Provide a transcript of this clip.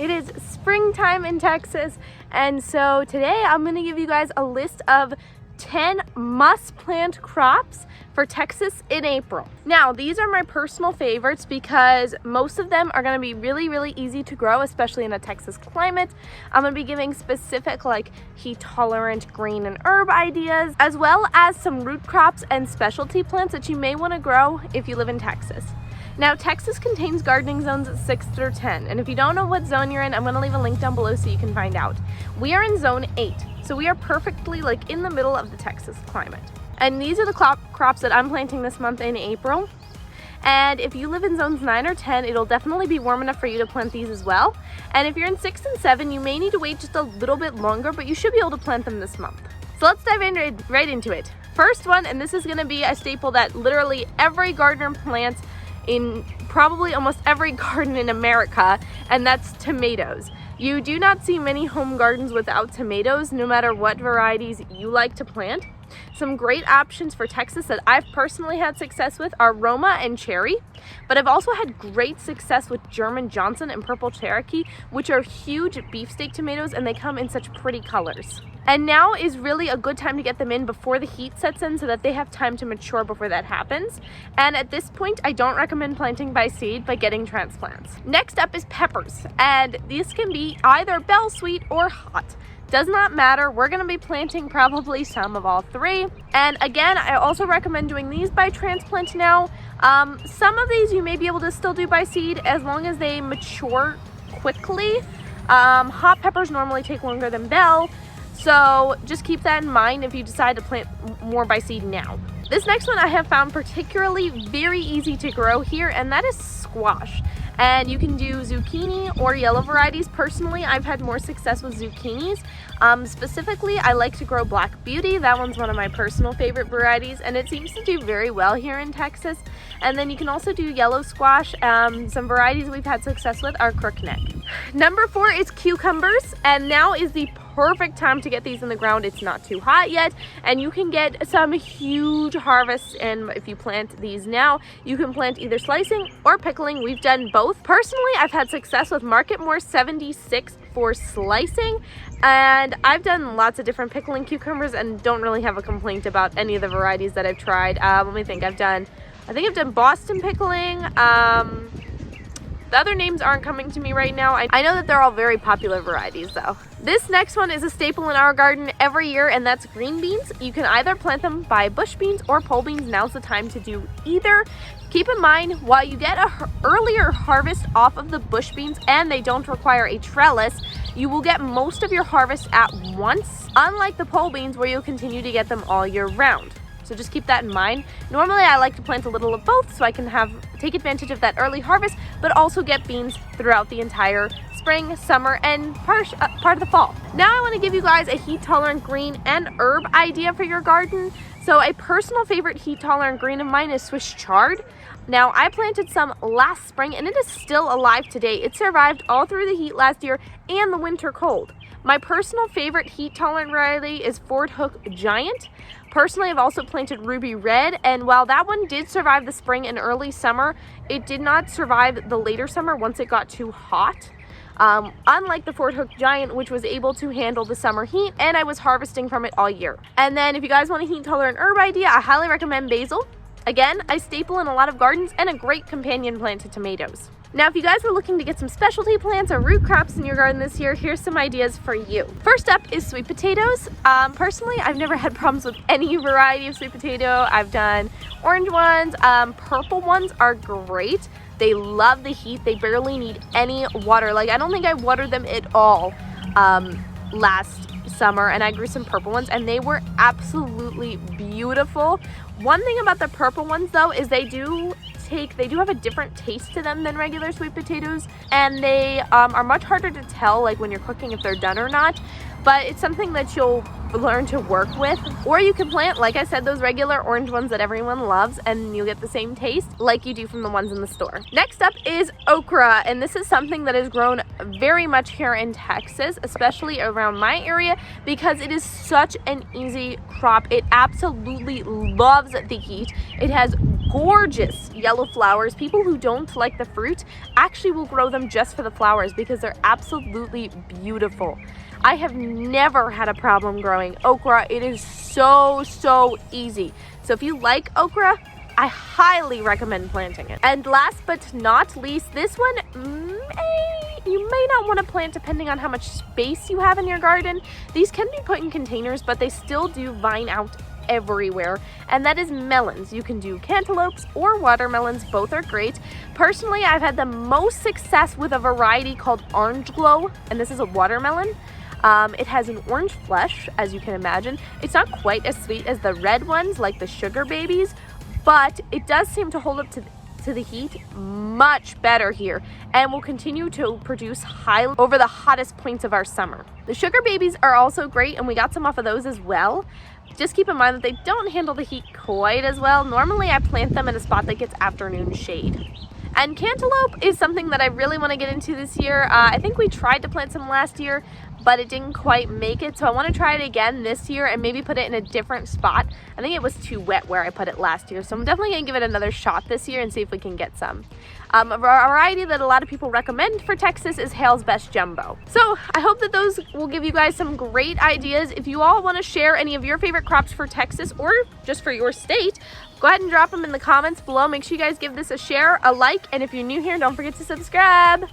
It is springtime in Texas, and so today I'm going to give you guys a list of 10 must-plant crops for Texas in April. Now, these are my personal favorites because most of them are going to be really easy to grow, especially in a Texas climate. I'm going to be giving specific like heat-tolerant green and herb ideas, as well as some root crops and specialty plants that you may want to grow if you live in Texas. Now, Texas contains gardening zones 6 through 10, and if you don't know what zone you're in, I'm going to leave a link down below so you can find out. We are in zone 8, so we are perfectly like in the middle of the Texas climate. And these are the crops that I'm planting this month in April. And if you live in zones 9 or 10, it'll definitely be warm enough for you to plant these as well. And if you're in 6 and 7, you may need to wait just a little bit longer, but you should be able to plant them this month. So let's dive in right into it. First one, and this is going to be a staple that literally every gardener plants in probably almost every garden in America, and that's tomatoes. You do not see many home gardens without tomatoes, no matter what varieties you like to plant. Some great options for Texas that I've personally had success with are Roma and Cherry, but I've also had great success with German Johnson and Purple Cherokee, which are huge beefsteak tomatoes, and they come in such pretty colors. And now is really a good time to get them in before the heat sets in so that they have time to mature before that happens. And at this point, I don't recommend planting by seed, but getting transplants. Next up is peppers, and these can be either bell sweet or hot. Does not matter. We're going to be planting probably some of all three. And again, I also recommend doing these by transplant now. Some of these you may be able to still do by seed as long as they mature quickly. Hot peppers normally take longer than bell. So just keep that in mind if you decide to plant more by seed now. This next one I have found particularly very easy to grow here, and that is squash. And you can do zucchini or yellow varieties. Personally, I've had more success with zucchinis. Specifically, I like to grow Black Beauty. That one's one of my personal favorite varieties, and it seems to do very well here in Texas. And then you can also do yellow squash. Some varieties we've had success with are crookneck. Number 4 is cucumbers, and now is the perfect time to get these in the ground. It's not too hot yet, and you can get some huge harvests. And if you plant these now, you can plant either slicing or pickling. We've done both. Personally, I've had success with Marketmore 76 for slicing, and I've done lots of different pickling cucumbers and don't really have a complaint about any of the varieties that I've tried. Let me think. I think I've done Boston pickling. The other names aren't coming to me right now. I know that they're all very popular varieties though. This next one is a staple in our garden every year, and that's green beans. You can either plant them by bush beans or pole beans. Now's the time to do either. Keep in mind, while you get an earlier harvest off of the bush beans and they don't require a trellis, you will get most of your harvest at once, unlike the pole beans where you'll continue to get them all year round. So just keep that in mind. Normally I like to plant a little of both so I can take advantage of that early harvest, but also get beans throughout the entire spring, summer, and part of the fall. Now I want to give you guys a heat-tolerant green and herb idea for your garden. So a personal favorite heat-tolerant green of mine is Swiss chard. Now, I planted some last spring and it is still alive today. It survived all through the heat last year and the winter cold. My personal favorite heat-tolerant variety is Ford Hook Giant. Personally, I've also planted Ruby Red, and while that one did survive the spring and early summer, it did not survive the later summer once it got too hot. Unlike the Ford Hook Giant, which was able to handle the summer heat, and I was harvesting from it all year. And then if you guys want a heat-tolerant herb idea, I highly recommend basil. Again, a staple in a lot of gardens and a great companion plant to tomatoes. Now, if you guys were looking to get some specialty plants or root crops in your garden this year, here's some ideas for you. First up is sweet potatoes. Personally, I've never had problems with any variety of sweet potato. I've done orange ones. Purple ones are great. They love the heat. They barely need any water. Like, I don't think I watered them at all last summer, and I grew some purple ones and they were absolutely beautiful. One thing about the purple ones though is they do have a different taste to them than regular sweet potatoes, and they are much harder to tell like when you're cooking if they're done or not, but it's something that you'll learn to work with. Or you can plant, like I said, those regular orange ones that everyone loves, and you'll get the same taste like you do from the ones in the store. Next up is okra, and this is something that is grown very much here in Texas, especially around my area, because it is such an easy crop. It absolutely loves the heat. It has gorgeous yellow flowers. People who don't like the fruit actually will grow them just for the flowers because they're absolutely beautiful. I have never had a problem growing okra. It is so easy. So if you like okra, I highly recommend planting it. And last but not least, this one you may not want to plant depending on how much space you have in your garden. These can be put in containers, but they still do vine out everywhere, and that is melons. You can do cantaloupes or watermelons, both are great. Personally, I've had the most success with a variety called Orange Glow, and this is a watermelon. It has an orange flesh, as you can imagine. It's not quite as sweet as the red ones, like the sugar babies, but it does seem to hold up to the heat much better here, and will continue to produce high over the hottest points of our summer. The sugar babies are also great, and we got some off of those as well. Just keep in mind that they don't handle the heat quite as well. Normally I plant them in a spot that gets afternoon shade. And cantaloupe is something that I really want to get into this year. I think we tried to plant some last year, but it didn't quite make it. So I want to try it again this year and maybe put it in a different spot. I think it was too wet where I put it last year. So I'm definitely going to give it another shot this year and see if we can get some. A variety that a lot of people recommend for Texas is Hale's Best Jumbo. So I hope that those will give you guys some great ideas. If you all want to share any of your favorite crops for Texas or just for your state, go ahead and drop them in the comments below. Make sure you guys give this a share, a like, and if you're new here, don't forget to subscribe.